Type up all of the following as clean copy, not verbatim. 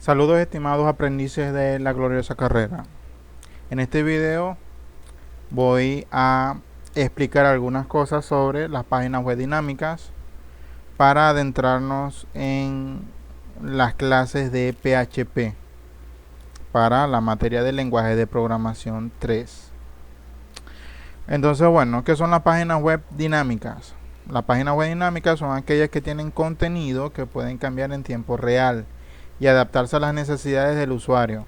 Saludos estimados aprendices de la gloriosa carrera. En este video voy a explicar algunas cosas sobre las páginas web dinámicas para adentrarnos en las clases de PHP para la materia de lenguaje de programación 3. Entonces, bueno, ¿qué son las páginas web dinámicas? Las páginas web dinámicas son aquellas que tienen contenido que pueden cambiar en tiempo real y adaptarse a las necesidades del usuario.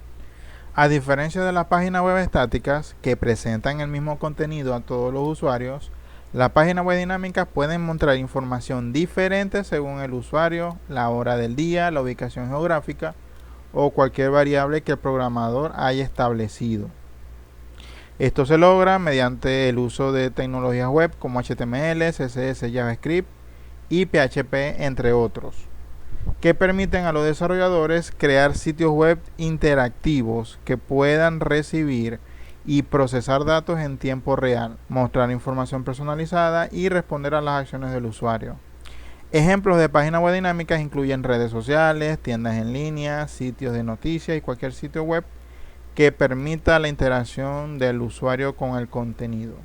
A diferencia de las páginas web estáticas que presentan el mismo contenido a todos los usuarios, las páginas web dinámicas pueden mostrar información diferente según el usuario, la hora del día, la ubicación geográfica o cualquier variable que el programador haya establecido. Esto se logra mediante el uso de tecnologías web como HTML, CSS, JavaScript y PHP, entre otros, que permiten a los desarrolladores crear sitios web interactivos que puedan recibir y procesar datos en tiempo real, mostrar información personalizada y responder a las acciones del usuario. Ejemplos de páginas web dinámicas incluyen redes sociales, tiendas en línea, sitios de noticias y cualquier sitio web que permita la interacción del usuario con el contenido.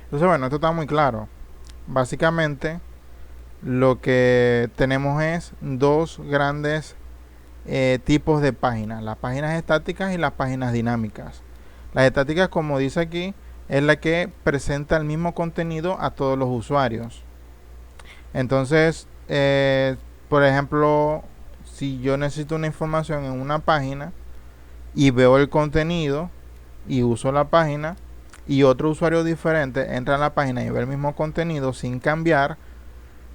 Entonces, bueno, esto está muy claro. Básicamente, lo que tenemos es dos grandes tipos de páginas: las páginas estáticas y las páginas dinámicas. Las estáticas, como dice aquí, es la que presenta el mismo contenido a todos los usuarios. Entonces, por ejemplo, si yo necesito una información en una página y veo el contenido y uso la página, y otro usuario diferente entra a la página y ve el mismo contenido sin cambiar,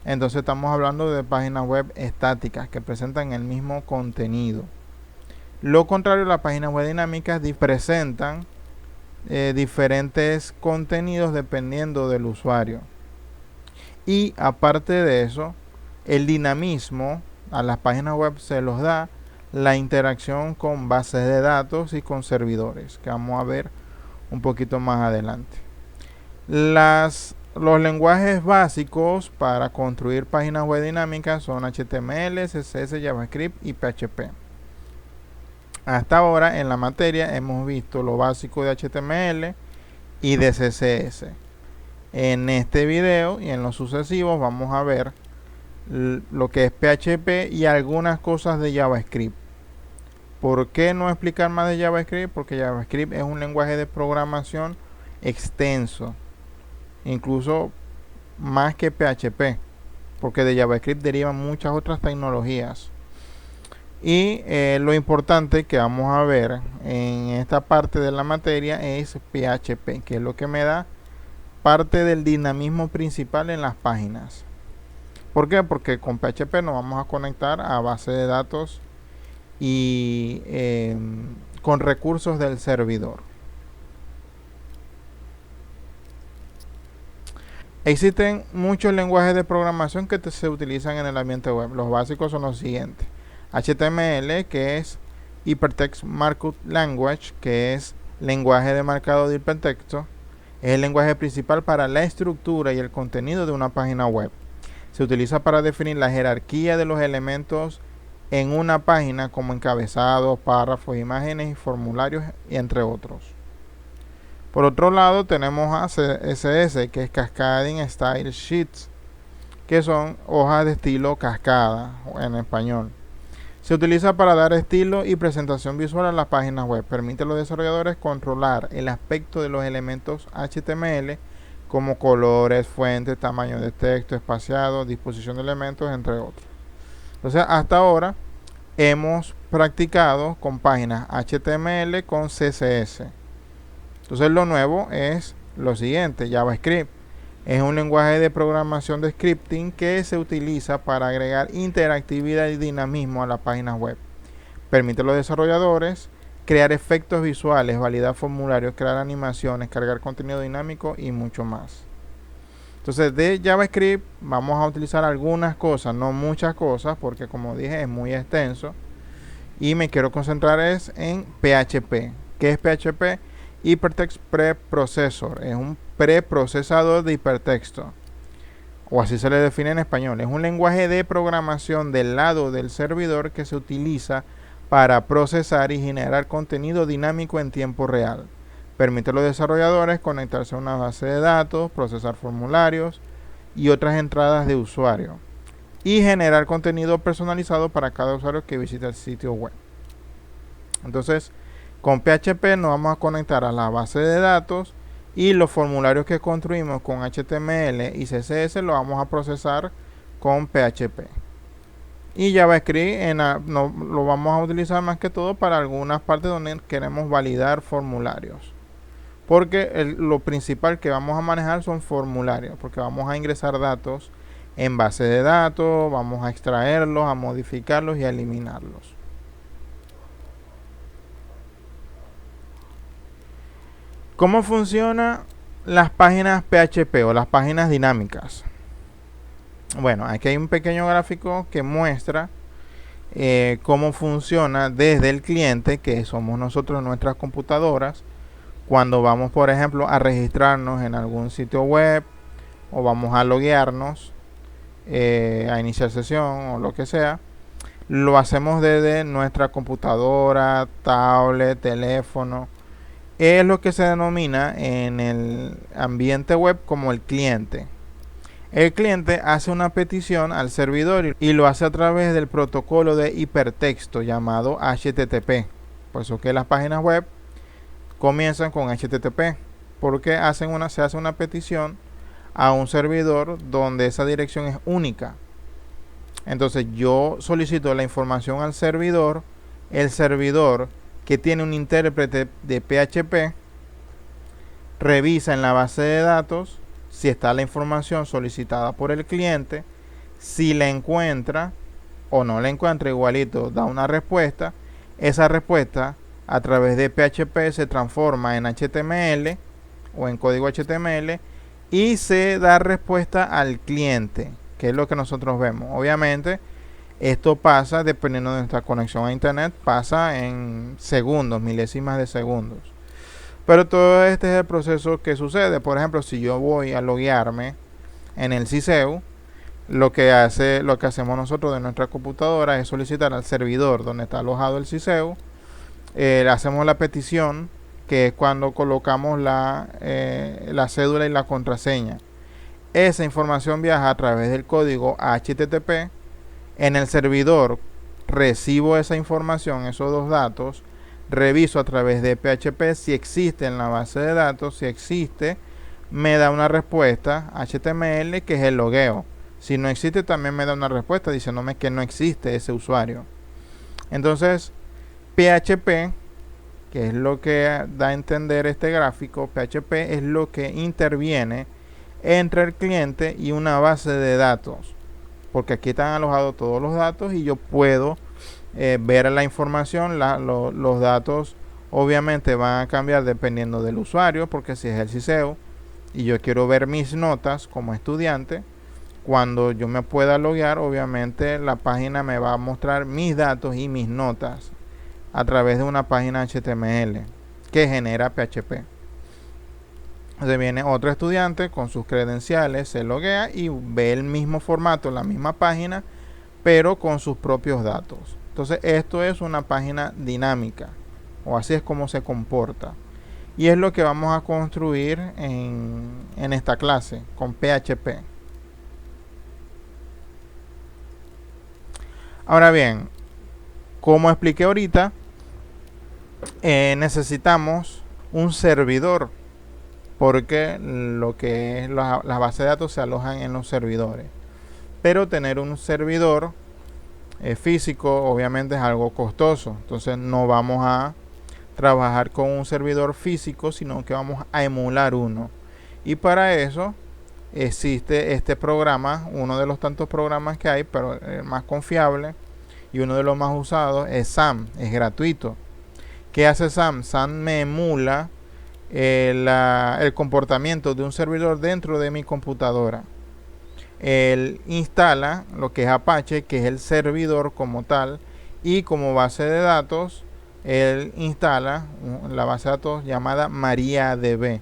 entonces estamos hablando de páginas web estáticas que presentan el mismo contenido. Lo contrario, las páginas web dinámicas presentan diferentes contenidos dependiendo del usuario. Y aparte de eso, el dinamismo a las páginas web se los da la interacción con bases de datos y con servidores, que vamos a ver un poquito más adelante. Los lenguajes básicos para construir páginas web dinámicas son HTML, CSS, JavaScript y PHP. Hasta ahora en la materia hemos visto lo básico de HTML y de CSS. En este video y en los sucesivos vamos a ver lo que es PHP y algunas cosas de JavaScript. ¿Por qué no explicar más de JavaScript? Porque JavaScript es un lenguaje de programación extenso, incluso más que PHP, porque de JavaScript derivan muchas otras tecnologías. Y lo importante que vamos a ver en esta parte de la materia es PHP, que es lo que me da parte del dinamismo principal en las páginas. ¿Por qué? Porque con PHP nos vamos a conectar a base de datos y con recursos del servidor. Existen muchos lenguajes de programación que se utilizan en el ambiente web. Los básicos son los siguientes: HTML, que es Hypertext Markup Language, que es lenguaje de marcado de hipertexto. Es el lenguaje principal para la estructura y el contenido de una página web. Se utiliza para definir la jerarquía de los elementos en una página, como encabezados, párrafos, imágenes y formularios, entre otros. Por otro lado, tenemos a CSS, que es Cascading Style Sheets, que son hojas de estilo cascada en español. Se utiliza para dar estilo y presentación visual a las páginas web. Permite a los desarrolladores controlar el aspecto de los elementos HTML, como colores, fuentes, tamaño de texto, espaciado, disposición de elementos, entre otros. Entonces, hasta ahora hemos practicado con páginas HTML con CSS. Entonces, lo nuevo es lo siguiente: JavaScript. Es un lenguaje de programación de scripting que se utiliza para agregar interactividad y dinamismo a las páginas web. Permite a los desarrolladores crear efectos visuales, validar formularios, crear animaciones, cargar contenido dinámico y mucho más. Entonces, de JavaScript vamos a utilizar algunas cosas, no muchas cosas, porque como dije es muy extenso, y me quiero concentrar en PHP. ¿Qué es PHP? Hypertext Preprocessor. Es un preprocesador de hipertexto. o así se le define en español. Es un lenguaje de programación del lado del servidor que se utiliza para procesar y generar contenido dinámico en tiempo real. Permite a los desarrolladores conectarse a una base de datos, procesar formularios y otras entradas de usuario y generar contenido personalizado para cada usuario que visite el sitio web. Entonces, con PHP nos vamos a conectar a la base de datos y los formularios que construimos con HTML y CSS lo vamos a procesar con PHP. Y JavaScript lo vamos a utilizar más que todo para algunas partes donde queremos validar formularios. Porque lo principal que vamos a manejar son formularios, porque vamos a ingresar datos en base de datos, vamos a extraerlos, a modificarlos y a eliminarlos. ¿Cómo funcionan las páginas PHP o las páginas dinámicas? Bueno, aquí hay un pequeño gráfico que muestra cómo funciona desde el cliente, que somos nosotros en nuestras computadoras, cuando vamos, por ejemplo, a registrarnos en algún sitio web o vamos a loguearnos, a iniciar sesión o lo que sea. Lo hacemos desde nuestra computadora, tablet, teléfono. Es lo que se denomina en el ambiente web como el cliente. El cliente hace una petición al servidor y lo hace a través del protocolo de hipertexto llamado HTTP. Por eso que las páginas web comienzan con HTTP, porque se hace una petición a un servidor donde esa dirección es única. Entonces yo solicito la información al servidor, el servidor que tiene un intérprete de PHP revisa en la base de datos si está la información solicitada por el cliente, si la encuentra o no la encuentra, igualito da una respuesta. Esa respuesta a través de PHP se transforma en HTML o en código HTML y se da respuesta al cliente, que es lo que nosotros vemos. Obviamente esto pasa, dependiendo de nuestra conexión a internet, pasa en segundos, milésimas de segundos. Pero todo este es el proceso que sucede. Por ejemplo, si yo voy a loguearme en el CISEU, lo que hacemos nosotros de nuestra computadora es solicitar al servidor donde está alojado el CISEU. Hacemos la petición, que es cuando colocamos la cédula y la contraseña. Esa información viaja a través del código HTTP. En el servidor recibo esa información, esos dos datos, reviso a través de PHP si existe en la base de datos. Si existe, me da una respuesta HTML, que es el logueo. Si no existe, también me da una respuesta diciéndome que no existe ese usuario. Entonces, PHP, que es lo que da a entender este gráfico, PHP es lo que interviene entre el cliente y una base de datos, porque aquí están alojados todos los datos y yo puedo ver la información. Los datos obviamente van a cambiar dependiendo del usuario, porque si es el CISEU y yo quiero ver mis notas como estudiante, cuando yo me pueda loguear, obviamente la página me va a mostrar mis datos y mis notas a través de una página HTML que genera PHP. Entonces viene otro estudiante con sus credenciales, se loguea y ve el mismo formato, la misma página, pero con sus propios datos. Entonces esto es una página dinámica, o así es como se comporta. Y es lo que vamos a construir en esta clase con PHP. Ahora bien, como expliqué ahorita, necesitamos un servidor, porque lo que es las bases de datos se alojan en los servidores. Pero tener un servidor físico obviamente es algo costoso. Entonces no vamos a trabajar con un servidor físico, sino que vamos a emular uno. Y para eso existe este programa, uno de los tantos programas que hay, pero el más confiable y uno de los más usados es SAM, es gratuito. ¿Qué hace SAM? SAM me emula el comportamiento de un servidor dentro de mi computadora. Él instala lo que es Apache, que es el servidor como tal, y como base de datos él instala la base de datos llamada MariaDB.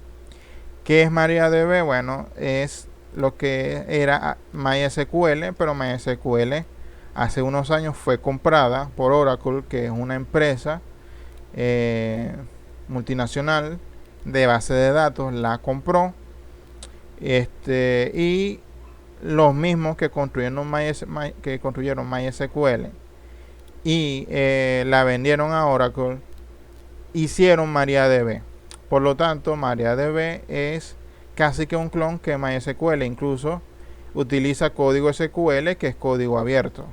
¿Qué es MariaDB? Bueno, es lo que era MySQL, pero MySQL hace unos años fue comprada por Oracle, que es una empresa multinacional de base de datos. La compró y los mismos que construyeron MySQL y la vendieron a Oracle hicieron MariaDB. Por lo tanto, MariaDB es casi que un clon que MySQL. Incluso utiliza código SQL, que es código abierto.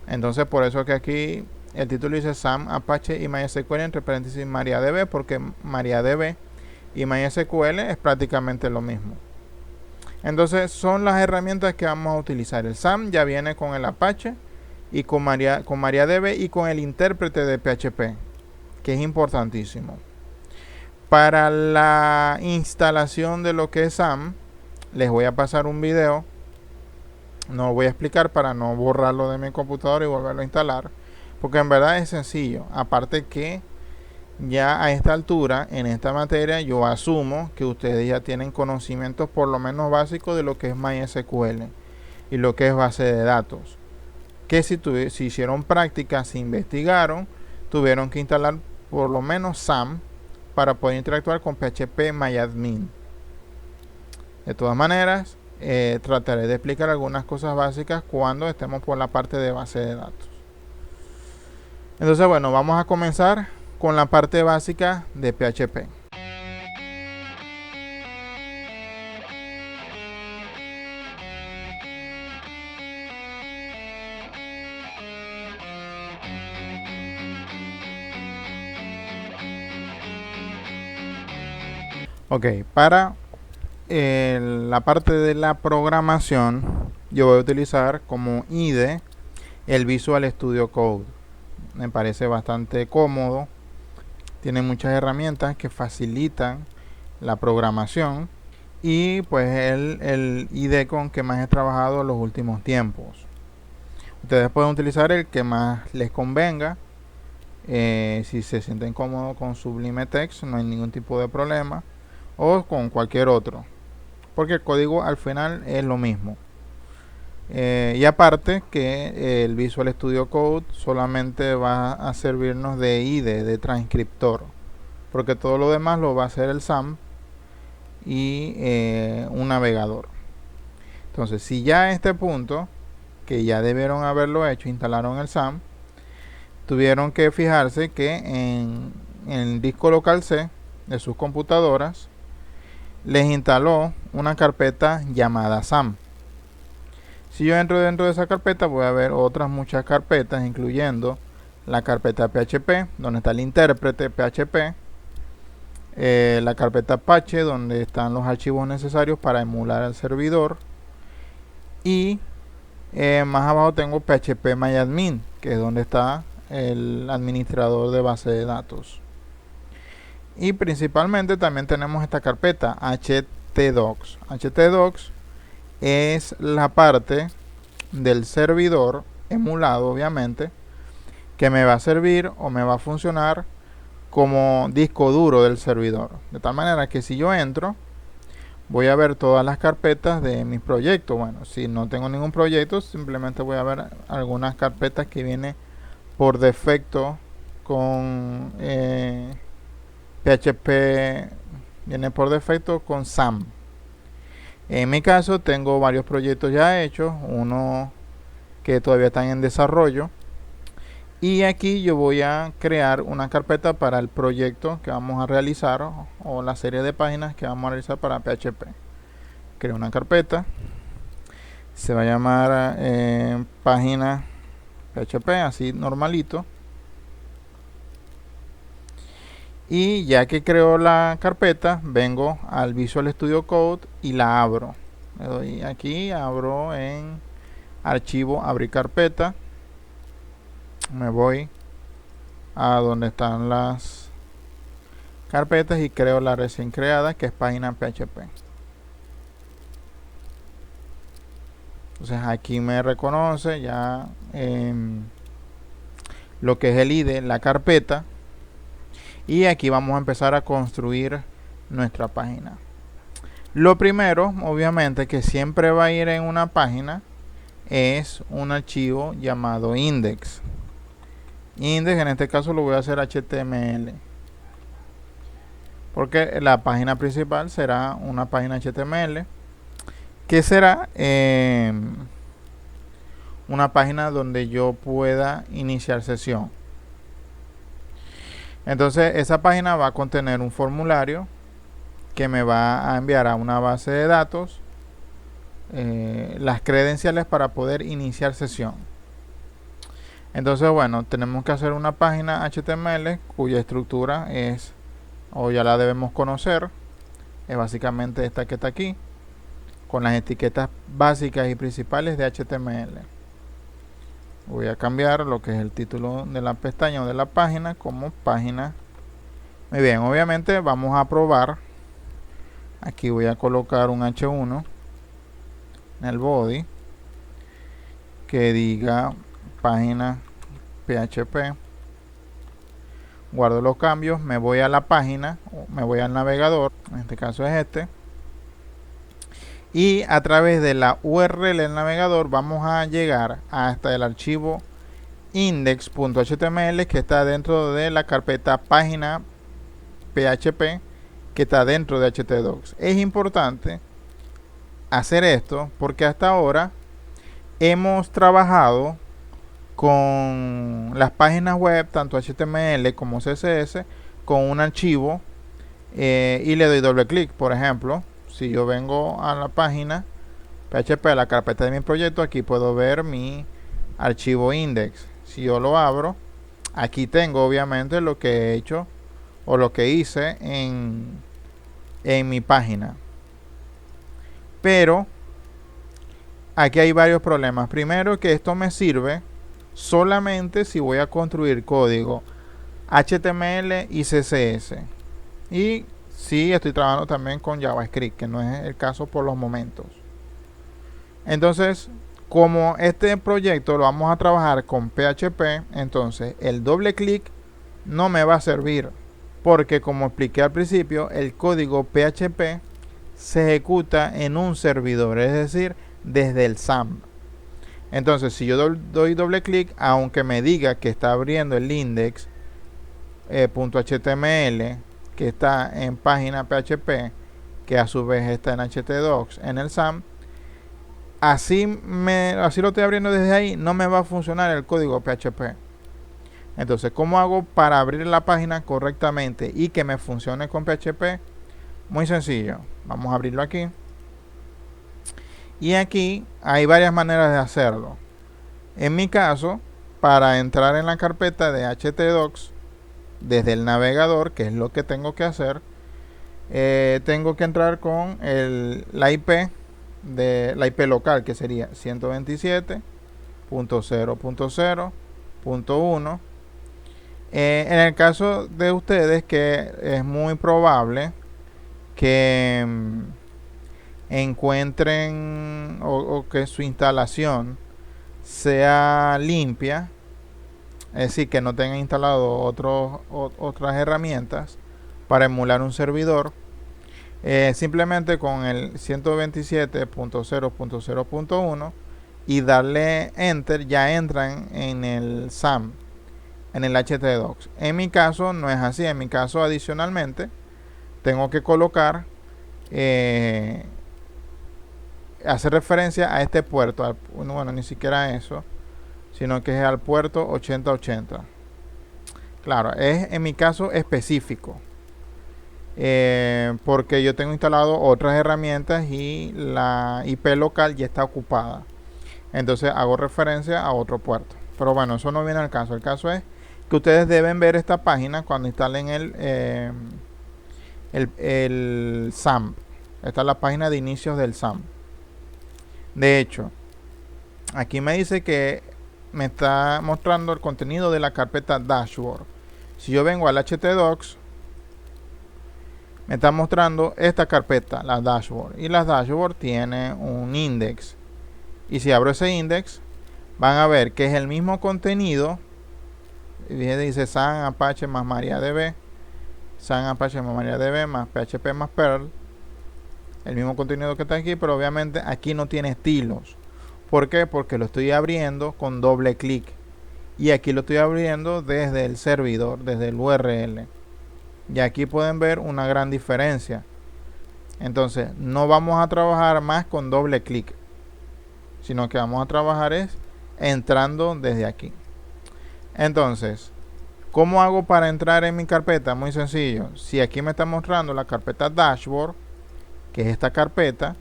Entonces, por eso que aquí el título dice SAM, Apache y MySQL entre paréntesis MariaDB, porque MariaDB y MySQL es prácticamente lo mismo. Entonces, son las herramientas que vamos a utilizar. El SAM ya viene con el Apache y con MariaDB y con el intérprete de PHP, que es importantísimo. Para la instalación de lo que es SAM, les voy a pasar un video. No lo voy a explicar para no borrarlo de mi computadora y volverlo a instalar, porque en verdad es sencillo. Aparte que ya a esta altura, en esta materia, yo asumo que ustedes ya tienen conocimientos por lo menos básicos de lo que es MySQL y lo que es base de datos. Que si hicieron prácticas, si investigaron, tuvieron que instalar por lo menos SAM para poder interactuar con PHP-MyAdmin. De todas maneras, trataré de explicar algunas cosas básicas cuando estemos por la parte de base de datos. Entonces, bueno, vamos a comenzar con la parte básica de PHP. Ok, para la parte de la programación, yo voy a utilizar como IDE el Visual Studio Code. Me parece bastante cómodo, tiene muchas herramientas que facilitan la programación y pues el IDE con que más he trabajado en los últimos tiempos. Ustedes pueden utilizar el que más les convenga. Si se sienten cómodos con Sublime Text, no hay ningún tipo de problema, o con cualquier otro, porque el código al final es lo mismo. Y aparte que el Visual Studio Code solamente va a servirnos de IDE, de transcriptor, porque todo lo demás lo va a hacer el SAM y un navegador. Entonces, si ya a este punto, que ya debieron haberlo hecho, instalaron el SAM, tuvieron que fijarse que en el disco local C de sus computadoras les instaló una carpeta llamada SAM. Si yo entro dentro de esa carpeta, voy a ver otras muchas carpetas, incluyendo la carpeta PHP, donde está el intérprete PHP, la carpeta Apache, donde están los archivos necesarios para emular el servidor, y más abajo tengo PHP-MyAdmin, que es donde está el administrador de base de datos. Y principalmente también tenemos esta carpeta htdocs. Htdocs es la parte del servidor emulado, obviamente, que me va a servir o me va a funcionar como disco duro del servidor. De tal manera que si yo entro, voy a ver todas las carpetas de mis proyectos. Bueno, si no tengo ningún proyecto, simplemente voy a ver algunas carpetas que vienen por defecto con PHP, viene por defecto con SAM. En mi caso tengo varios proyectos ya hechos, uno que todavía están en desarrollo, y aquí yo voy a crear una carpeta para el proyecto que vamos a realizar o la serie de páginas que vamos a realizar para PHP. Creo una carpeta, se va a llamar página PHP, así normalito. Y ya que creo la carpeta, vengo al Visual Studio Code y la abro. Le doy aquí, abro en archivo, abrir carpeta. Me voy a donde están las carpetas y creo la recién creada, que es página PHP. Entonces aquí me reconoce ya lo que es el IDE, la carpeta. Y aquí vamos a empezar a construir nuestra página. Lo primero, obviamente, que siempre va a ir en una página es un archivo llamado index. Index, en este caso lo voy a hacer HTML, porque la página principal será una página HTML que será una página donde yo pueda iniciar sesión. Entonces esa página va a contener un formulario que me va a enviar a una base de datos las credenciales para poder iniciar sesión. Entonces, bueno, tenemos que hacer una página HTML cuya estructura es, o ya la debemos conocer, es básicamente esta que está aquí, con las etiquetas básicas y principales de HTML. Voy a cambiar lo que es el título de la pestaña o de la página como página. Muy bien, obviamente vamos a probar. Aquí voy a colocar un H1 en el body que diga página PHP. Guardo los cambios, me voy a la página, me voy al navegador, en este caso es este, y a través de la URL del navegador vamos a llegar hasta el archivo index.html que está dentro de la carpeta página PHP que está dentro de htdocs. Es importante hacer esto porque hasta ahora hemos trabajado con las páginas web, tanto HTML como CSS, con un archivo y le doy doble clic. Por ejemplo, si yo vengo a la página PHP, a la carpeta de mi proyecto, aquí puedo ver mi archivo index. Si yo lo abro, aquí tengo obviamente lo que he hecho o lo que hice en mi página. Pero aquí hay varios problemas. Primero, que esto me sirve solamente si voy a construir código HTML y CSS. Y si estoy trabajando también con JavaScript, que no es el caso por los momentos. Entonces, como este proyecto lo vamos a trabajar con PHP, entonces el doble clic no me va a servir. Porque como expliqué al principio, el código PHP se ejecuta en un servidor, es decir, desde el SAM. Entonces, si yo doy doble clic, aunque me diga que está abriendo el index.html que está en página PHP, que a su vez está en htdocs en el SAM, así lo estoy abriendo desde ahí, no me va a funcionar el código PHP. Entonces, ¿cómo hago para abrir la página correctamente y que me funcione con PHP? Muy sencillo. Vamos a abrirlo aquí. Y aquí hay varias maneras de hacerlo. En mi caso, para entrar en la carpeta de htdocs desde el navegador, que es lo que tengo que hacer, tengo que entrar con la IP local, que sería 127.0.0.1. En el caso de ustedes, que es muy probable que encuentren o que su instalación sea limpia, es decir, que no tengan instalado otras herramientas para emular un servidor, simplemente con el 127.0.0.1 y darle enter ya entran en el SAM, en el htdocs. En mi caso no es así. En mi caso, adicionalmente, tengo que colocar hacer referencia a este puerto, bueno, ni siquiera eso, sino que es al puerto 8080. Claro, es en mi caso específico, porque yo tengo instalado otras herramientas y la IP local ya está ocupada. Entonces hago referencia a otro puerto. Pero bueno, eso no viene al caso. El caso es que ustedes deben ver esta página cuando instalen el SAM. Esta es la página de inicios del SAM. De hecho, aquí me dice que me está mostrando el contenido de la carpeta dashboard. Si yo vengo al htdocs, me está mostrando esta carpeta, la dashboard. Y la dashboard tiene un index. Y si abro ese index, van a ver que es el mismo contenido. Dice SAM Apache más MariaDB, SAM Apache más MariaDB más PHP más Perl. el mismo contenido que está aquí, pero obviamente aquí no tiene estilos. ¿Por qué? Porque lo estoy abriendo con doble clic. Y aquí lo estoy abriendo desde el servidor, desde el URL. Y aquí pueden ver una gran diferencia. Entonces, no vamos a trabajar más con doble clic, sino que vamos a trabajar es entrando desde aquí. Entonces, ¿cómo hago para entrar en mi carpeta? Muy sencillo. Si aquí me está mostrando la carpeta Dashboard, que es esta carpeta,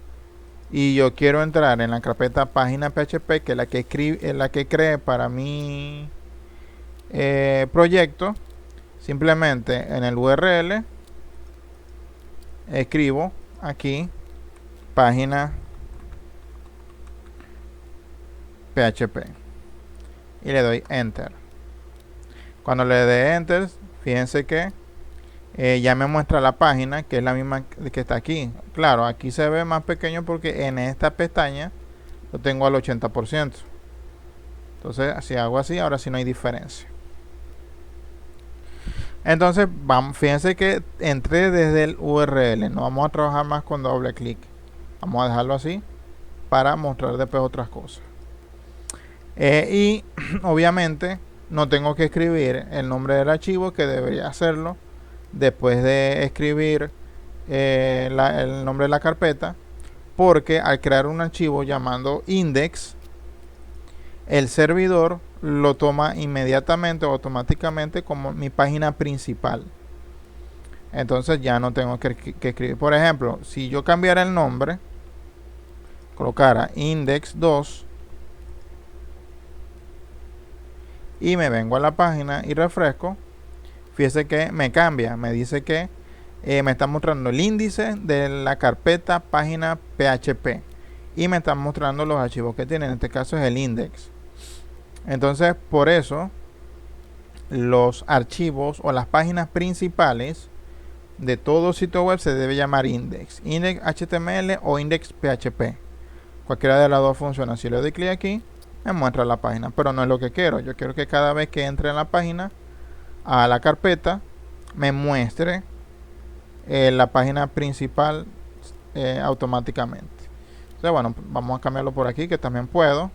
y yo quiero entrar en la carpeta página PHP, que es la que creé para mi proyecto, simplemente en el URL escribo aquí página PHP y le doy enter. Cuando le dé enter, fíjense que ya me muestra la página, que es la misma que está aquí. Claro, aquí se ve más pequeño porque en esta pestaña lo tengo al 80%. Entonces, si hago así, ahora sí no hay diferencia. Entonces, fíjense que entré desde el URL. No vamos a trabajar más con doble clic. Vamos a dejarlo así para mostrar después otras cosas. Y obviamente no tengo que escribir el nombre del archivo, que debería hacerlo después de escribir el nombre de la carpeta, porque al crear un archivo llamando index, el servidor lo toma inmediatamente o automáticamente como mi página principal. Entonces ya no tengo que escribir. Por ejemplo, si yo cambiara el nombre, colocara index 2 y me vengo a la página y refresco, fíjese que me cambia, me dice que me está mostrando el índice de la carpeta página PHP y me está mostrando los archivos que tiene. En este caso es el index. Entonces, por eso los archivos o las páginas principales de todo sitio web se debe llamar index HTML o index PHP. Cualquiera de las dos funciona. Si le doy clic aquí, me muestra la página, pero no es lo que quiero. Yo quiero que cada vez que entre en la página, a la carpeta, me muestre la página principal automáticamente. Entonces, bueno, vamos a cambiarlo por aquí, que también puedo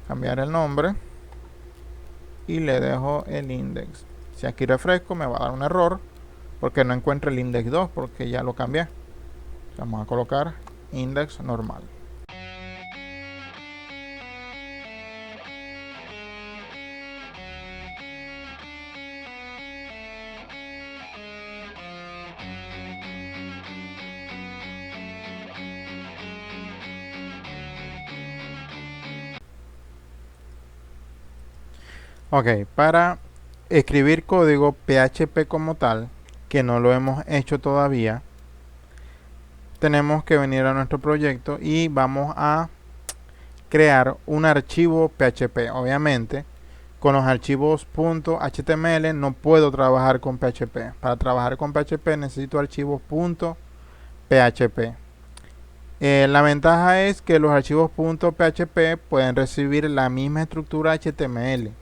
cambiar el nombre y le dejo el index. Si aquí refresco, me va a dar un error porque no encuentro el index 2 porque ya lo cambié. Vamos a colocar index normal. Ok, para escribir código PHP como tal, que no lo hemos hecho todavía, tenemos que venir a nuestro proyecto y vamos a crear un archivo PHP. Obviamente, con los archivos .html no puedo trabajar con PHP. Para trabajar con PHP necesito archivos .php. La ventaja es que los archivos .php pueden recibir la misma estructura HTML.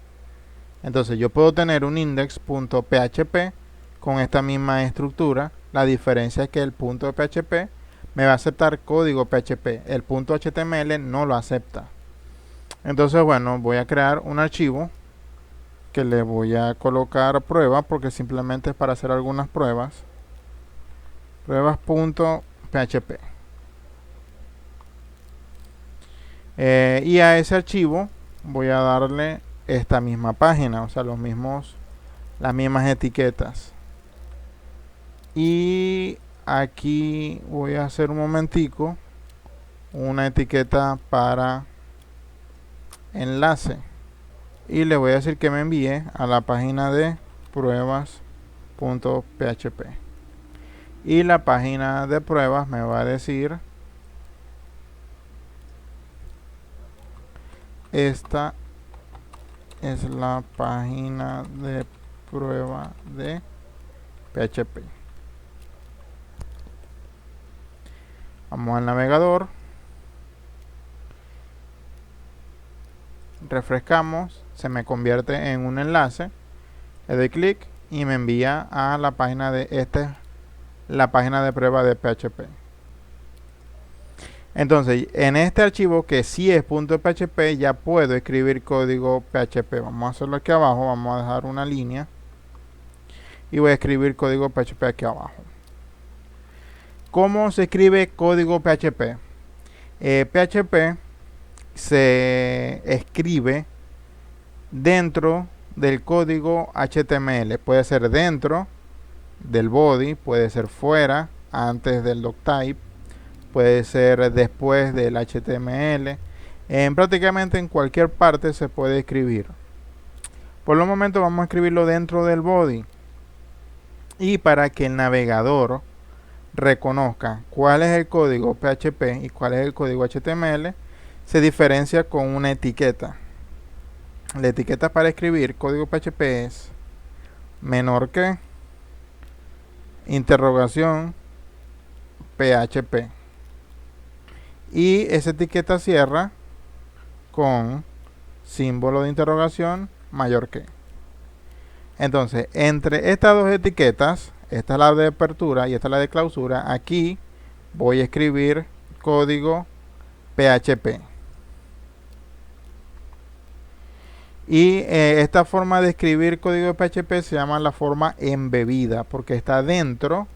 Entonces yo puedo tener un index.php con esta misma estructura. La diferencia es que el .php me va a aceptar código PHP. El .html no lo acepta. Entonces, bueno, voy a crear un archivo que le voy a colocar prueba, porque simplemente es para hacer algunas pruebas. Pruebas.php. Y a ese archivo voy a darle esta misma página, o sea, las mismas etiquetas. Y aquí voy a hacer un momentico una etiqueta para enlace y le voy a decir que me envíe a la página de pruebas.php y la página de pruebas me va a decir esta es la página de prueba de PHP. Vamos al navegador, refrescamos, se me convierte en un enlace, le doy clic y me envía a la página de la página de prueba de PHP. Entonces, en este archivo que sí es .php, ya puedo escribir código PHP. Vamos a hacerlo aquí abajo, vamos a dejar una línea y voy a escribir código PHP aquí abajo. ¿Cómo se escribe código PHP? PHP se escribe dentro del código HTML. Puede ser dentro del body, puede ser fuera, antes del doctype, puede ser después del HTML. Prácticamente en cualquier parte se puede escribir. Por el momento vamos a escribirlo dentro del body. Y para que el navegador reconozca cuál es el código PHP y cuál es el código HTML, se diferencia con una etiqueta. La etiqueta para escribir código PHP es menor que interrogación PHP. Y esa etiqueta cierra con símbolo de interrogación mayor que. Entonces, entre estas dos etiquetas, esta es la de apertura y esta es la de clausura, aquí voy a escribir código PHP. Y esta forma de escribir código PHP se llama la forma embebida, porque está dentro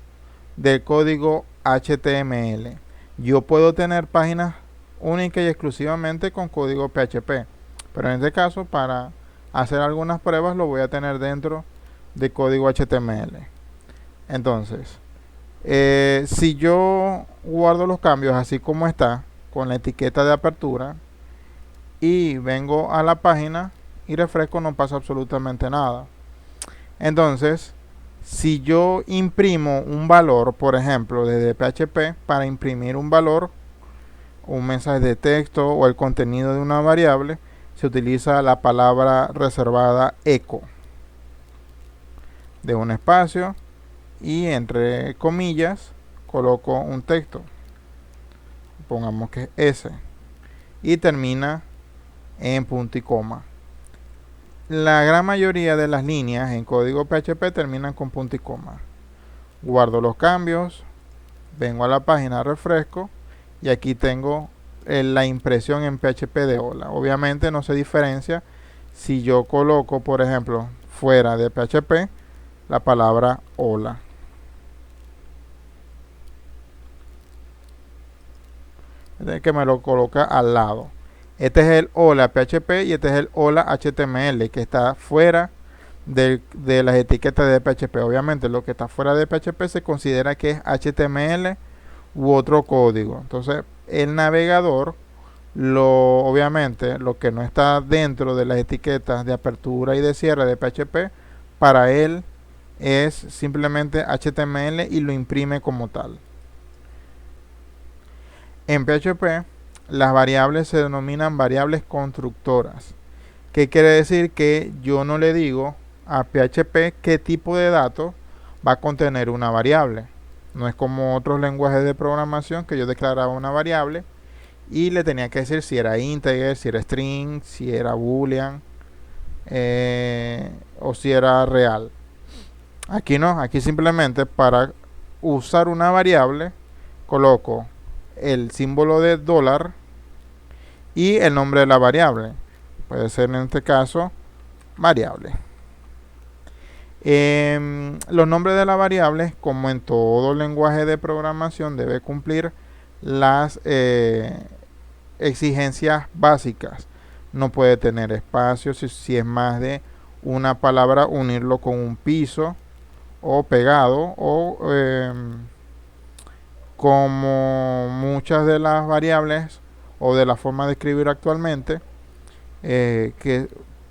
del código HTML. Yo puedo tener páginas únicas y exclusivamente con código PHP, pero en este caso, para hacer algunas pruebas, lo voy a tener dentro de código HTML. Entonces, si yo guardo los cambios así como está, con la etiqueta de apertura, y vengo a la página y refresco, no pasa absolutamente nada. Entonces, si yo imprimo un valor, por ejemplo, desde PHP, para imprimir un valor, un mensaje de texto o el contenido de una variable, se utiliza la palabra reservada echo, de un espacio, y entre comillas coloco un texto, pongamos que es S, y termina en punto y coma. La gran mayoría de las líneas en código PHP terminan con punto y coma. Guardo los cambios, vengo a la página, refresco, y aquí tengo la impresión en PHP de hola. Obviamente no se diferencia si yo coloco, por ejemplo, fuera de PHP la palabra hola. Este que me lo coloca al lado. Este es el hola PHP y este es el hola HTML, que está fuera de las etiquetas de PHP. Obviamente lo que está fuera de PHP se considera que es HTML u otro código. Entonces el navegador, obviamente lo que no está dentro de las etiquetas de apertura y de cierre de PHP, para él es simplemente HTML y lo imprime como tal. En PHP, las variables se denominan variables constructoras. ¿Qué quiere decir? Que yo no le digo a PHP qué tipo de datos va a contener una variable. No es como otros lenguajes de programación que yo declaraba una variable y le tenía que decir si era integer, si era string, si era boolean o si era real. Aquí no, aquí simplemente para usar una variable coloco el símbolo de dólar y el nombre de la variable. Puede ser en este caso variable. Los nombres de las variables, como en todo lenguaje de programación, debe cumplir las exigencias básicas. No puede tener espacio, si es más de una palabra, unirlo con un piso o pegado, o como muchas de las variables o de la forma de escribir actualmente, que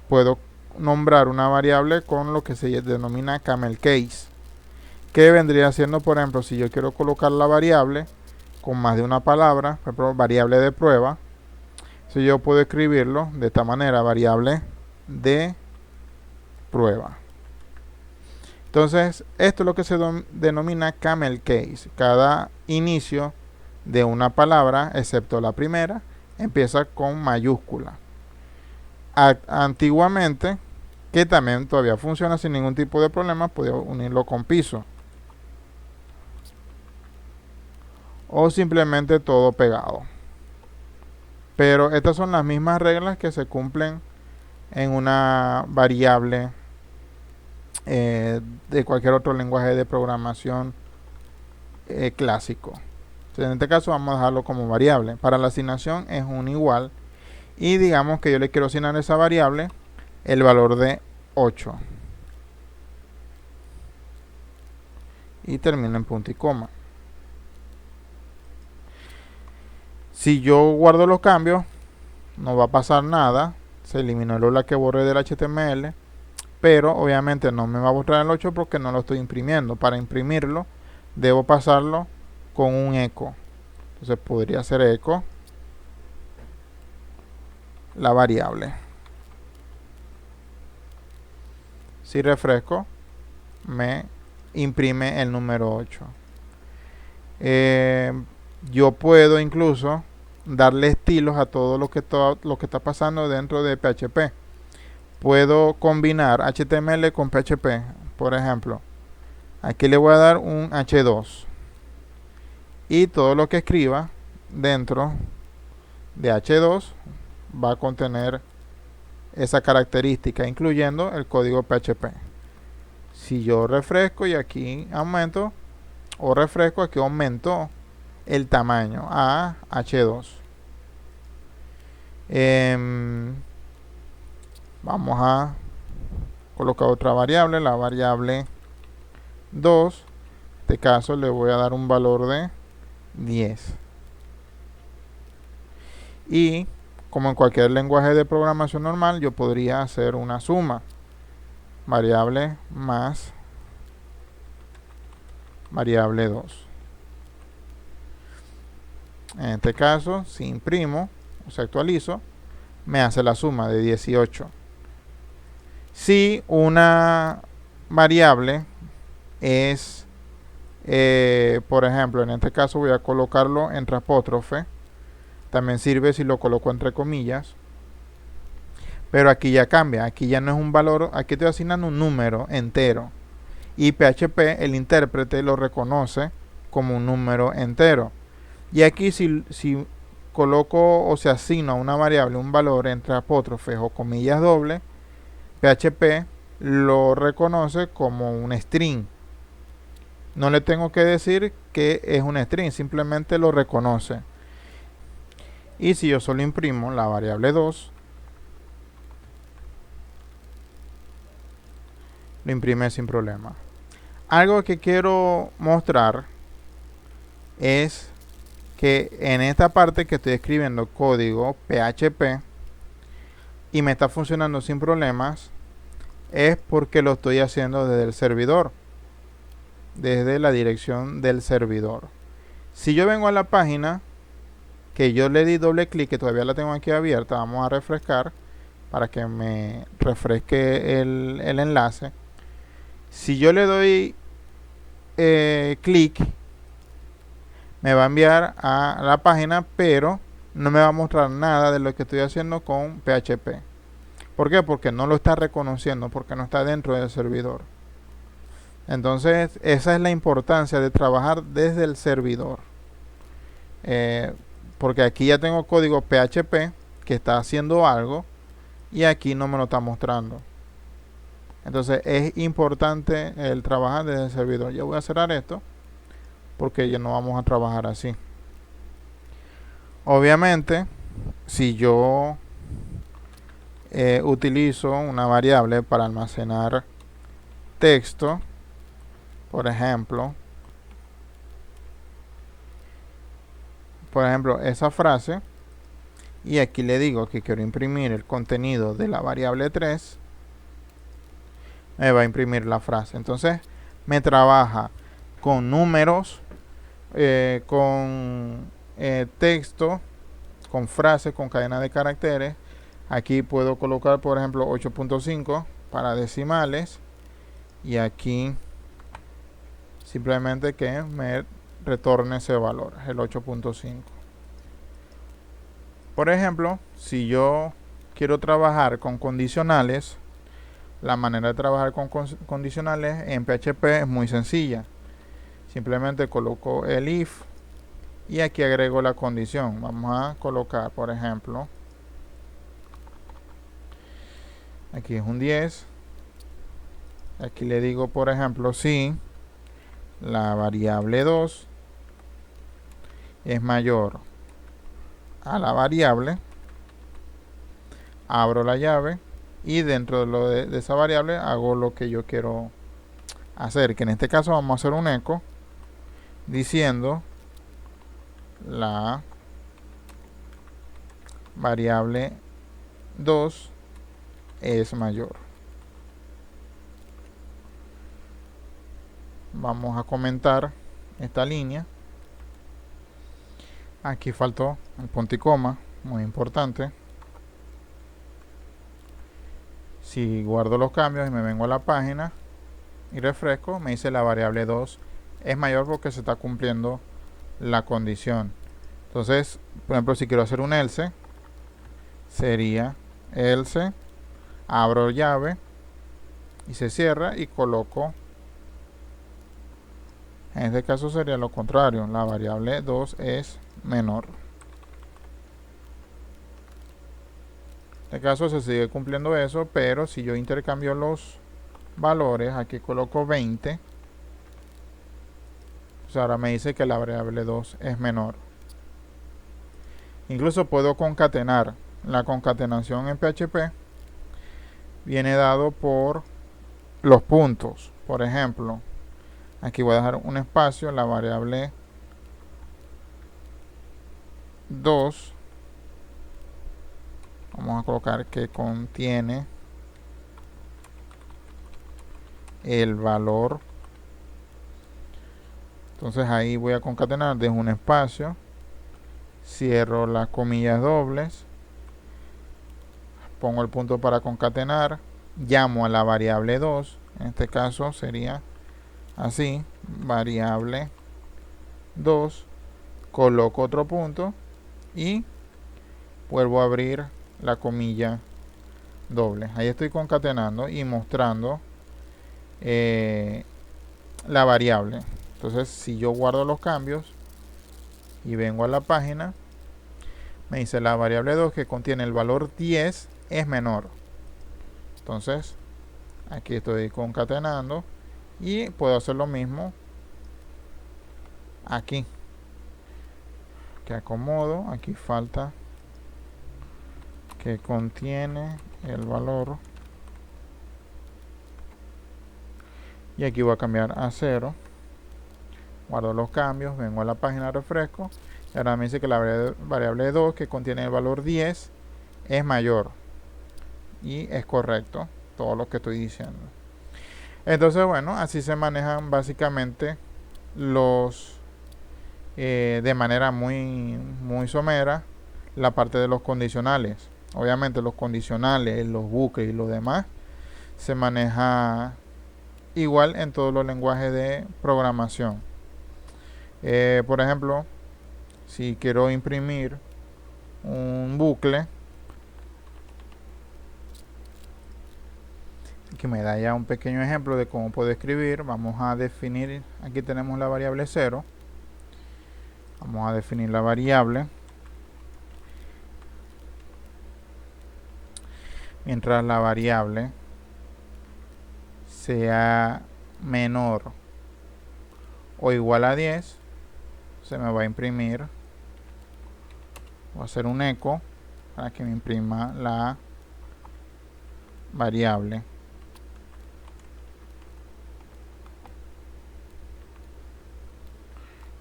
puedo nombrar una variable con lo que se denomina camel case, que vendría siendo, por ejemplo, si yo quiero colocar la variable con más de una palabra, por ejemplo, variable de prueba, si yo puedo escribirlo de esta manera, variable de prueba. Entonces, esto es lo que se denomina camel case. Cada inicio de una palabra, excepto la primera, empieza con mayúscula. Antiguamente, que también todavía funciona sin ningún tipo de problema, podía unirlo con piso. O simplemente todo pegado. Pero estas son las mismas reglas que se cumplen en una variable de cualquier otro lenguaje de programación clásico. Entonces, en este caso vamos a dejarlo como variable. Para la asignación es un igual. Y digamos que yo le quiero asignar a esa variable el valor de 8. Y termino en punto y coma. Si yo guardo los cambios, no va a pasar nada. Se eliminó el hola que borré del HTML. Pero obviamente no me va a borrar el 8 porque no lo estoy imprimiendo. Para imprimirlo, debo pasarlo con un eco. Entonces podría ser eco la variable. Si refresco, me imprime el número 8. Yo puedo incluso darle estilos a todo lo que está pasando dentro de PHP. Puedo combinar HTML con PHP. Por ejemplo, aquí le voy a dar un H2. Y todo lo que escriba dentro de H2 va a contener esa característica, incluyendo el código PHP. Si yo refresco y aquí aumento, o refresco, aquí aumento el tamaño a H2. Vamos a colocar otra variable, la variable 2. En este caso le voy a dar un valor de 10. Y como en cualquier lenguaje de programación normal, yo podría hacer una suma. Variable más variable 2. En este caso, si imprimo o se actualizo, me hace la suma de 18. Si una variable es, por ejemplo, en este caso voy a colocarlo entre apóstrofe. También sirve si lo coloco entre comillas. Pero aquí ya cambia. Aquí ya no es un valor. Aquí estoy asignando un número entero. Y PHP, el intérprete, lo reconoce como un número entero. Y aquí si coloco o se asigna a una variable un valor entre apóstrofes o comillas dobles, PHP lo reconoce como un string. No le tengo que decir que es un string, simplemente lo reconoce. Y si yo solo imprimo la variable 2, lo imprime sin problema. Algo que quiero mostrar es que en esta parte que estoy escribiendo código PHP y me está funcionando sin problemas, es porque lo estoy haciendo desde el servidor, desde la dirección del servidor. Si yo vengo a la página, que yo le di doble clic, que todavía la tengo aquí abierta, vamos a refrescar para que me refresque el enlace. Si yo le doy clic, me va a enviar a la página, pero no me va a mostrar nada de lo que estoy haciendo con PHP. ¿Por qué? Porque no lo está reconociendo, porque no está dentro del servidor. Entonces, esa es la importancia de trabajar desde el servidor. Porque aquí ya tengo código PHP que está haciendo algo y aquí no me lo está mostrando. Entonces, es importante el trabajar desde el servidor. Yo voy a cerrar esto porque ya no vamos a trabajar así. Obviamente, si yo utilizo una variable para almacenar texto, por ejemplo, esa frase, y aquí le digo que quiero imprimir el contenido de la variable 3, me va a imprimir la frase. Entonces me trabaja con números, con texto, con frase, con cadena de caracteres. Aquí puedo colocar, por ejemplo, 8.5 para decimales, y aquí simplemente que me retorne ese valor, el 8.5. Por ejemplo, si yo quiero trabajar con condicionales, la manera de trabajar con condicionales en PHP es muy sencilla. Simplemente coloco el if y aquí agrego la condición. Vamos a colocar, por ejemplo, aquí es un 10. Aquí le digo, por ejemplo, si la variable 2 es mayor a la variable, abro la llave y dentro de esa variable hago lo que yo quiero hacer, que en este caso vamos a hacer un eco diciendo la variable 2 es mayor. Vamos a comentar esta línea. Aquí faltó el punto y coma, muy importante. Si guardo los cambios y me vengo a la página y refresco, me dice la variable 2 es mayor porque se está cumpliendo la condición. Entonces, por ejemplo, si quiero hacer un else, sería else, abro llave y se cierra y coloco. En este caso sería lo contrario, la variable 2 es menor. En este caso se sigue cumpliendo eso, pero si yo intercambio los valores, aquí coloco 20, pues ahora me dice que la variable 2 es menor. Incluso puedo concatenar. La concatenación en PHP viene dado por los puntos. Por ejemplo, aquí voy a dejar un espacio, la variable 2, vamos a colocar que contiene el valor. Entonces ahí voy a concatenar, dejo un espacio, cierro las comillas dobles, pongo el punto para concatenar, llamo a la variable 2, en este caso sería así, variable 2, coloco otro punto y vuelvo a abrir la comilla doble. Ahí estoy concatenando y mostrando la variable. Entonces, si yo guardo los cambios y vengo a la página, me dice la variable 2 que contiene el valor 10 es menor. Entonces, aquí estoy concatenando y puedo hacer lo mismo aquí. Que acomodo, aquí falta que contiene el valor y aquí voy a cambiar a 0. Guardo los cambios, vengo a la página, refresco y ahora me dice que la variable 2 que contiene el valor 10 es mayor y es correcto todo lo que estoy diciendo. Entonces, bueno, así se manejan básicamente los de manera muy somera la parte de los condicionales. Obviamente los condicionales, los bucles y lo demás se maneja igual en todos los lenguajes de programación. Por ejemplo, si quiero imprimir un bucle que me da ya un pequeño ejemplo de cómo puedo escribir, vamos a definir, aquí tenemos la variable 0, vamos a definir la variable, mientras la variable sea menor o igual a 10, se me va a imprimir, voy a hacer un eco para que me imprima la variable.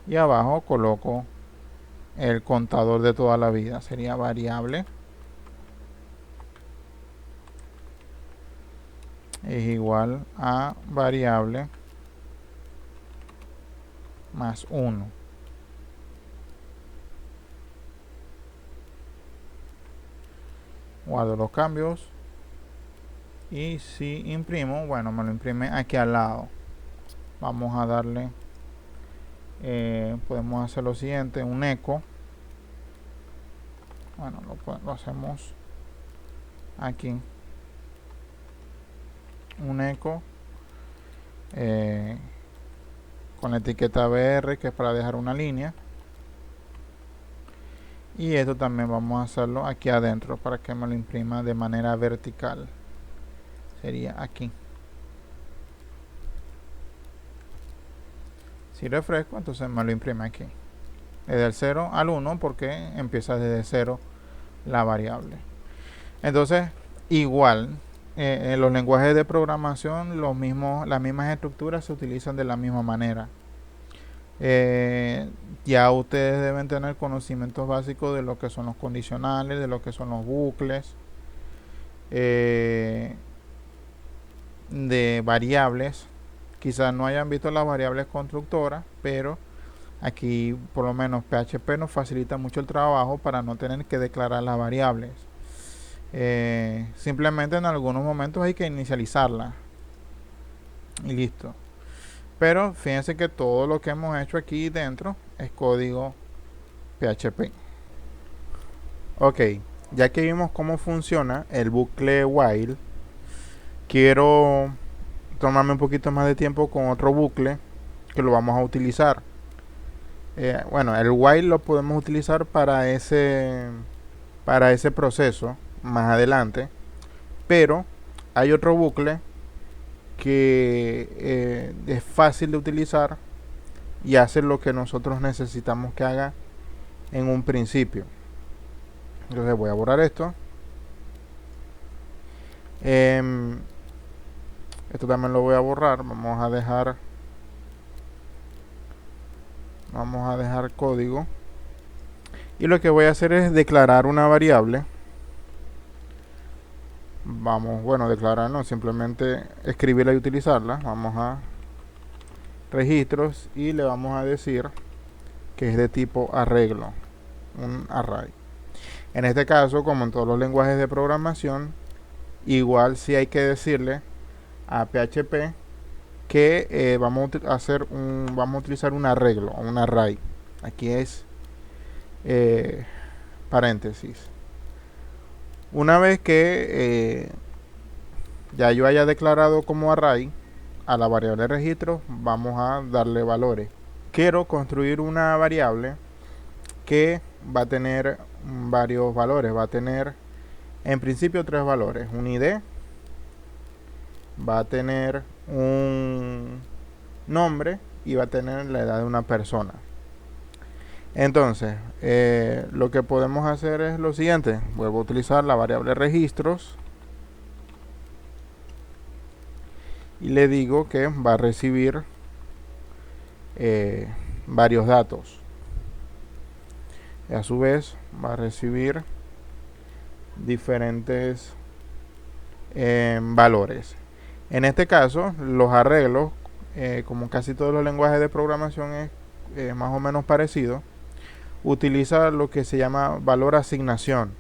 Y abajo coloco el contador de toda la vida, sería variable es igual a variable más 1. Guardo los cambios y si imprimo, bueno, me lo imprime aquí al lado. Vamos a darle, podemos hacer lo siguiente, un eco. Bueno, lo hacemos aquí, un eco con la etiqueta BR, que es para dejar una línea. Y esto también vamos a hacerlo aquí adentro para que me lo imprima de manera vertical. Sería aquí. Si refresco, entonces me lo imprime aquí. Desde el 0 al 1 porque empieza desde 0 la variable. Entonces, igual, en los lenguajes de programación, las mismas estructuras se utilizan de la misma manera. Ya ustedes deben tener conocimientos básicos de lo que son los condicionales, de lo que son los bucles, de variables. Quizás no hayan visto las variables constructoras, pero aquí por lo menos PHP nos facilita mucho el trabajo para no tener que declarar las variables. Simplemente en algunos momentos hay que inicializarla y listo. Pero fíjense que todo lo que hemos hecho aquí dentro es código PHP. Ok, ya que vimos cómo funciona el bucle while, quiero tomarme un poquito más de tiempo con otro bucle que lo vamos a utilizar. Bueno, el while lo podemos utilizar para ese proceso más adelante, pero hay otro bucle que es fácil de utilizar y hace lo que nosotros necesitamos que haga en un principio. Entonces voy a borrar esto. Esto también lo voy a borrar. Vamos a dejar código. Y lo que voy a hacer es declarar una variable. Declarar no, simplemente escribirla y utilizarla. Vamos a registros y le vamos a decir que es de tipo arreglo, un array. En este caso, como en todos los lenguajes de programación, igual sí hay que decirle a PHP que vamos a utilizar un arreglo, un array. Aquí es paréntesis. Una vez que ya yo haya declarado como array a la variable registro, vamos a darle valores. Quiero construir una variable que va a tener varios valores. Va a tener en principio 3 valores. Un ID, va a tener un nombre y va a tener la edad de una persona. Entonces, lo que podemos hacer es lo siguiente. Vuelvo a utilizar la variable registros y le digo que va a recibir varios datos. Y a su vez va a recibir diferentes valores. En este caso, los arreglos, como casi todos los lenguajes de programación es más o menos parecido, utiliza lo que se llama valor asignación,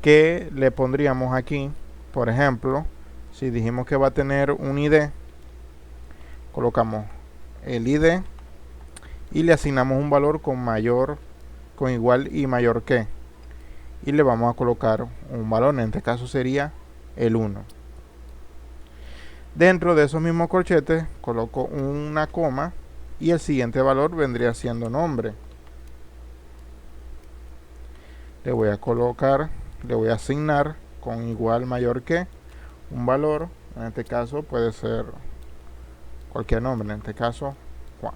que le pondríamos aquí. Por ejemplo, si dijimos que va a tener un ID, colocamos el ID y le asignamos un valor con igual y mayor que, y le vamos a colocar un valor. En este caso sería el 1. Dentro de esos mismos corchetes coloco una coma y el siguiente valor vendría siendo nombre. Le voy a asignar con igual mayor que un valor. En este caso puede ser cualquier nombre, en este caso Juan.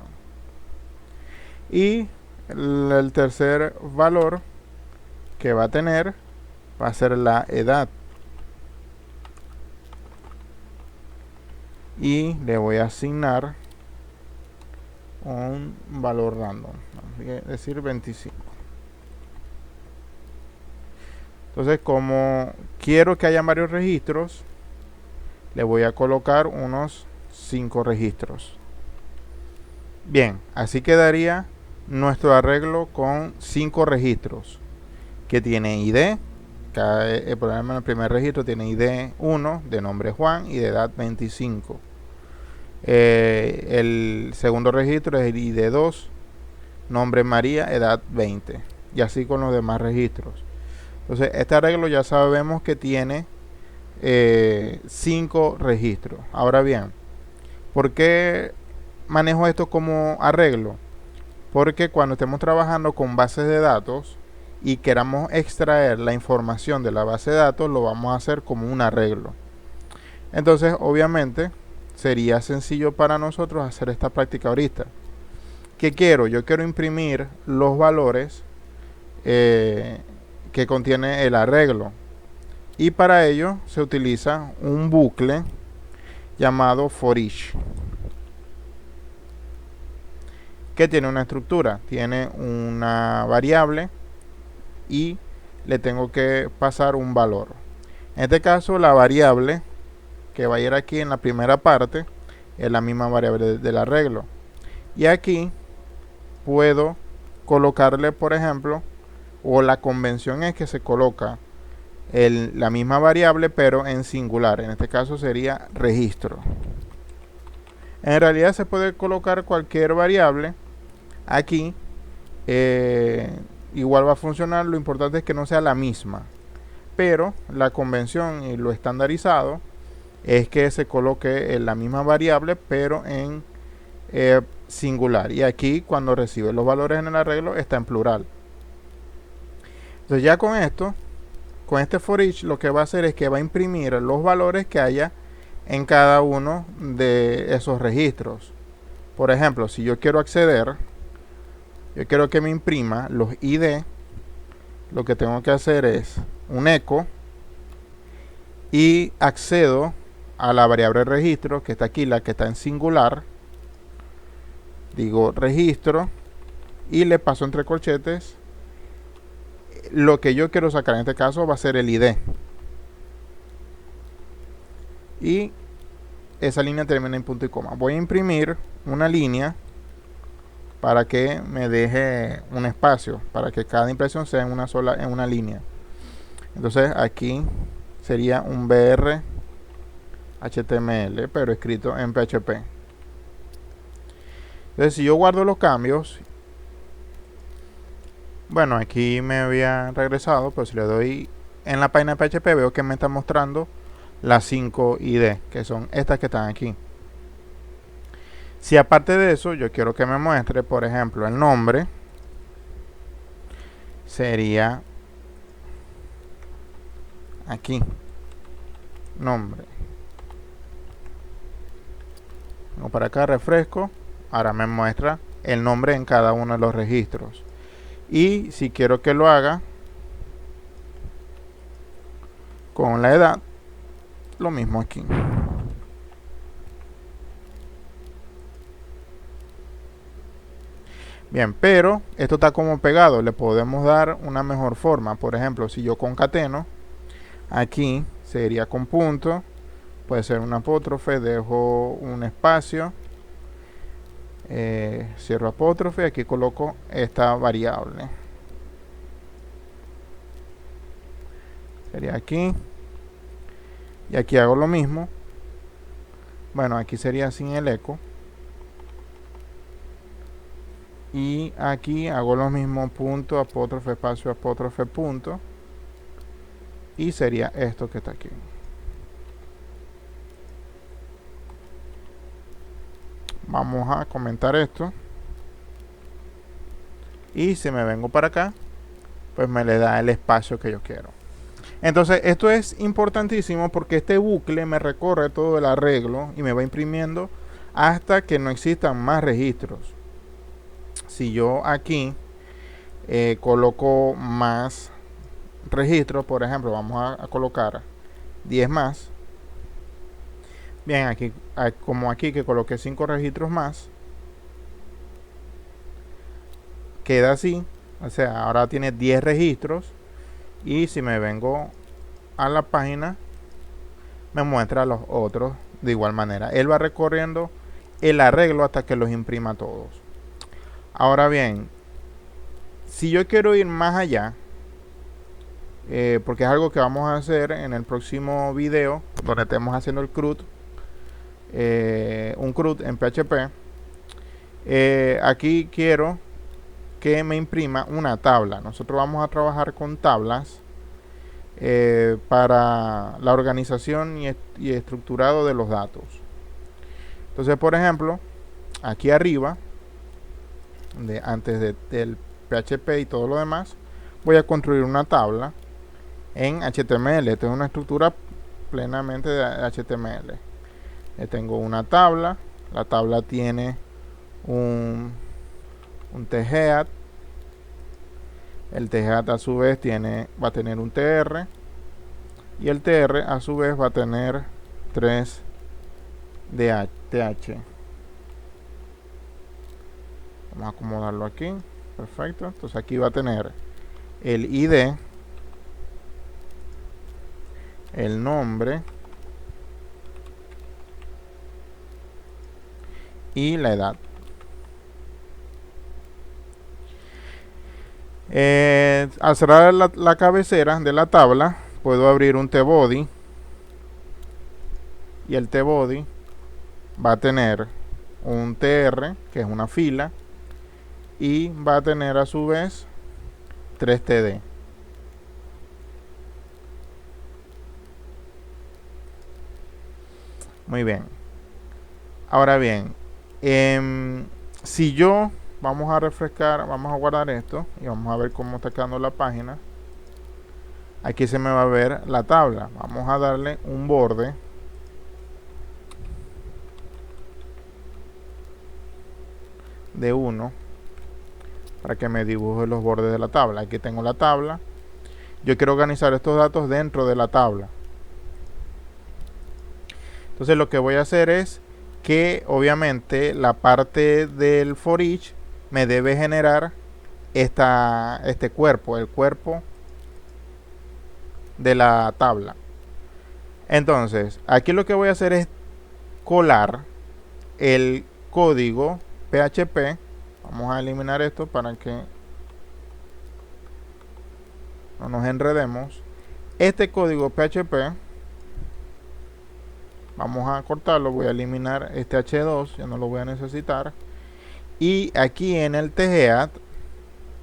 Y el tercer valor que va a tener va a ser la edad. Y le voy a asignar un valor random, es decir 25. Entonces, como quiero que haya varios registros, le voy a colocar unos 5 registros. Bien, así quedaría nuestro arreglo con 5 registros que tiene ID. El programa en el primer registro tiene ID 1 de nombre Juan y de edad 25. El segundo registro es el ID 2, nombre María, edad 20, y así con los demás registros. Entonces este arreglo ya sabemos que tiene 5 registros. Ahora bien, ¿por qué manejo esto como arreglo? Porque cuando estemos trabajando con bases de datos y queramos extraer la información de la base de datos, lo vamos a hacer como un arreglo. Entonces, obviamente, sería sencillo para nosotros hacer esta práctica ahorita. ¿Qué quiero? Yo quiero imprimir los valores que contiene el arreglo. Y para ello se utiliza un bucle llamado for each, que tiene una estructura, tiene una variable y le tengo que pasar un valor. En este caso, la variable que va a ir aquí en la primera parte es la misma variable del arreglo. Y aquí puedo colocarle, por ejemplo, o la convención es que se coloca la misma variable pero en singular. En este caso sería registro. En realidad se puede colocar cualquier variable aquí. Igual va a funcionar. Lo importante es que no sea la misma. Pero la convención y lo estandarizado es que se coloque la misma variable pero en singular. Y aquí cuando recibe los valores en el arreglo está en plural. Entonces ya con esto, con este for each, lo que va a hacer es que va a imprimir los valores que haya en cada uno de esos registros. Por ejemplo, si yo quiero acceder, yo quiero que me imprima los ID, lo que tengo que hacer es un echo y accedo a la variable registro que está aquí, la que está en singular. Digo registro y le paso entre corchetes lo que yo quiero sacar. En este caso va a ser el ID. Y esa línea termina en punto y coma. Voy a imprimir una línea para que me deje un espacio, para que cada impresión sea en una línea. Entonces aquí sería un BR HTML, pero escrito en PHP. Entonces si yo guardo los cambios, bueno, aquí me había regresado, pero si le doy en la página de PHP veo que me está mostrando las 5 ID, que son estas que están aquí. Si aparte de eso yo quiero que me muestre, por ejemplo, el nombre, sería aquí, nombre. Vengo para acá, refresco, ahora me muestra el nombre en cada uno de los registros. Y si quiero que lo haga con la edad, lo mismo aquí. Bien, pero esto está como pegado, le podemos dar una mejor forma. Por ejemplo, si yo concateno, aquí sería con punto, puede ser un apóstrofe, dejo un espacio, cierro apóstrofe, aquí coloco esta variable. Sería aquí. Y aquí hago lo mismo. Bueno, aquí sería sin el eco. Y aquí hago lo mismo, punto, apóstrofe, espacio, apóstrofe, punto. Y sería esto que está aquí. Vamos a comentar esto. Y si me vengo para acá, pues me le da el espacio que yo quiero. Entonces esto es importantísimo porque este bucle me recorre todo el arreglo y me va imprimiendo hasta que no existan más registros. Si yo aquí coloco más registros, por ejemplo, vamos a colocar 10 más. Bien, aquí como aquí que coloqué 5 registros más, queda así. O sea, ahora tiene 10 registros. Y si me vengo a la página, me muestra los otros de igual manera. Él va recorriendo el arreglo hasta que los imprima todos. Ahora bien, si yo quiero ir más allá, porque es algo que vamos a hacer en el próximo video, donde estemos haciendo el CRUD, un CRUD en PHP. Aquí quiero que me imprima una tabla. Nosotros vamos a trabajar con tablas para la organización y estructurado de los datos. Entonces, por ejemplo, aquí arriba, antes del PHP y todo lo demás, voy a construir una tabla en HTML. Esta es una estructura plenamente de HTML. Tengo una tabla. La tabla tiene un tHead. El tHead a su vez va a tener un tr. Y el tr a su vez va a tener 3 th. Vamos a acomodarlo aquí. Perfecto. Entonces aquí va a tener el id, el nombre y la edad. Al cerrar la cabecera de la tabla, puedo abrir un tbody. Y el tbody va a tener un tr, que es una fila, y va a tener a su vez 3td. Muy bien. Ahora bien, si yo, vamos a refrescar, vamos a guardar esto y vamos a ver cómo está quedando la página. Aquí se me va a ver la tabla. Vamos a darle un borde. De 1 para que me dibuje los bordes de la tabla. Aquí tengo la tabla. Yo quiero organizar estos datos dentro de la tabla. Entonces lo que voy a hacer es que obviamente la parte del for each me debe generar este cuerpo, el cuerpo de la tabla. Entonces aquí lo que voy a hacer es colar el código PHP. Vamos a eliminar esto para que no nos enredemos. Este código PHP vamos a cortarlo. Voy a eliminar este H2, ya no lo voy a necesitar. Y aquí en el tHead,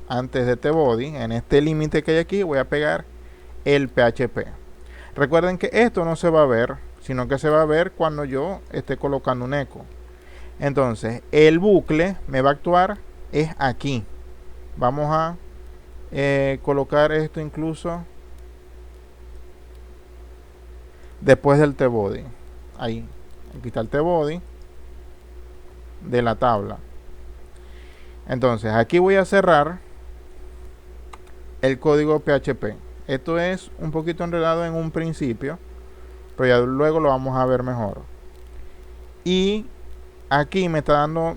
antes de tbody, en este límite que hay aquí, voy a pegar el PHP. Recuerden que esto no se va a ver, sino que se va a ver cuando yo esté colocando un eco. Entonces el bucle me va a actuar es aquí. Vamos a colocar esto incluso después del tbody. Ahí, aquí está el tbody de la tabla. Entonces aquí voy a cerrar el código PHP. Esto es un poquito enredado en un principio, pero ya luego lo vamos a ver mejor. Y aquí me está dando,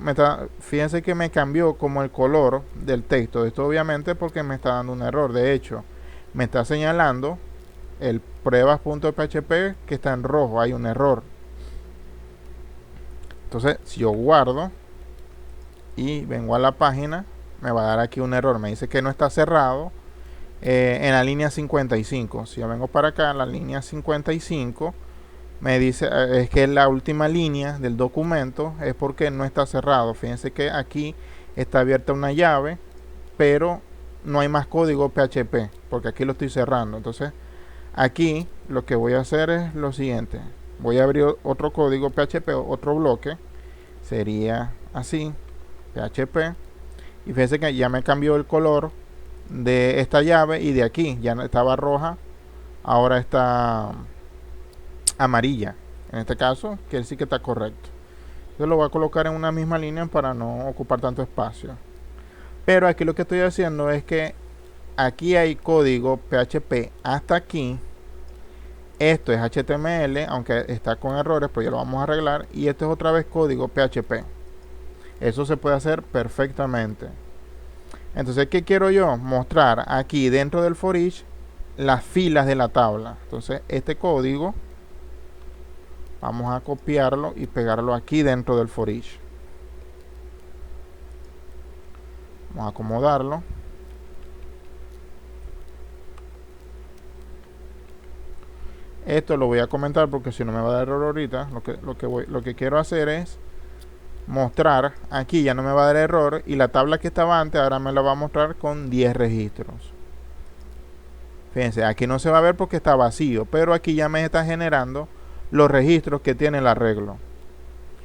fíjense que me cambió como el color del texto. Esto obviamente porque me está dando un error. De hecho, me está señalando el pruebas.php que está en rojo, hay un error. Entonces, si yo guardo y vengo a la página, me va a dar aquí un error. Me dice que no está cerrado en la línea 55. Si yo vengo para acá, en la línea 55, me dice es que la última línea del documento es porque no está cerrado. Fíjense que aquí está abierta una llave, pero no hay más código PHP, porque aquí lo estoy cerrando. Entonces, aquí lo que voy a hacer es lo siguiente. Voy a abrir otro código PHP, otro bloque. Sería así, PHP. Y fíjense que ya me cambió el color de esta llave y de aquí. Ya estaba roja, ahora está amarilla. En este caso, quiere decir que está correcto. Yo lo voy a colocar en una misma línea para no ocupar tanto espacio. Pero aquí lo que estoy haciendo es que aquí hay código PHP hasta aquí. Esto es HTML, aunque está con errores, pero ya lo vamos a arreglar. Y esto es otra vez código PHP. Eso se puede hacer perfectamente. Entonces, ¿qué quiero yo? Mostrar aquí dentro del for each las filas de la tabla. Entonces, este código vamos a copiarlo y pegarlo aquí dentro del for each. Vamos a acomodarlo. Esto lo voy a comentar porque si no me va a dar error ahorita. Lo que quiero hacer es mostrar aquí, ya no me va a dar error, y la tabla que estaba antes ahora me la va a mostrar con 10 registros. Fíjense, aquí no se va a ver porque está vacío, pero aquí ya me está generando los registros que tiene el arreglo.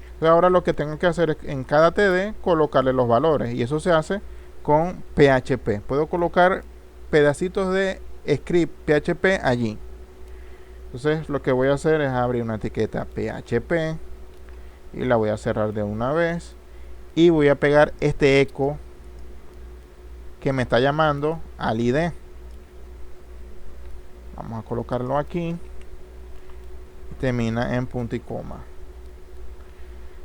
Entonces ahora lo que tengo que hacer es en cada TD colocarle los valores, y eso se hace con PHP. Puedo colocar pedacitos de script PHP allí. Entonces lo que voy a hacer es abrir una etiqueta PHP y la voy a cerrar de una vez, y voy a pegar este eco que me está llamando al ID. Vamos a colocarlo aquí. Termina en punto y coma.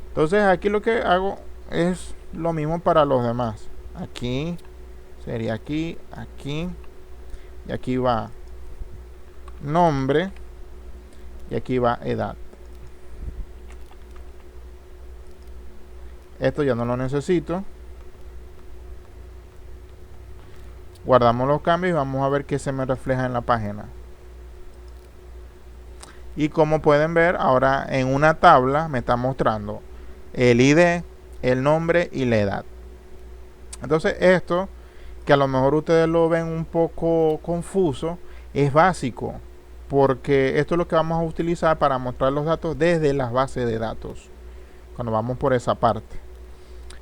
Entonces aquí lo que hago es lo mismo para los demás. Aquí sería aquí, aquí, y aquí va nombre, y aquí va edad. Esto ya no lo necesito. Guardamos los cambios y vamos a ver qué se me refleja en la página. Y como pueden ver, ahora en una tabla me está mostrando el ID, el nombre y la edad. Entonces esto, que a lo mejor ustedes lo ven un poco confuso, es básico, porque esto es lo que vamos a utilizar para mostrar los datos desde las bases de datos, cuando vamos por esa parte.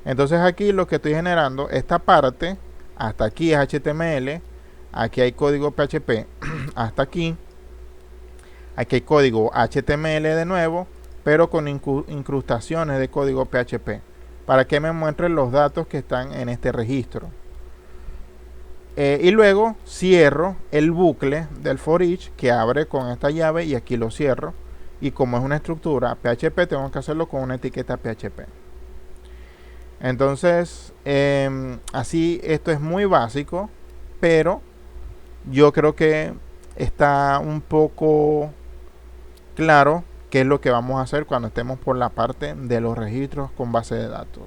Entonces aquí lo que estoy generando, esta parte, hasta aquí es HTML, aquí hay código PHP, hasta aquí hay código HTML de nuevo, pero con incrustaciones de código PHP, para que me muestren los datos que están en este registro. Y luego cierro el bucle del for each que abre con esta llave, y aquí lo cierro. Y como es una estructura PHP, tengo que hacerlo con una etiqueta PHP. Entonces, así esto es muy básico, pero yo creo que está un poco claro qué es lo que vamos a hacer cuando estemos por la parte de los registros con base de datos.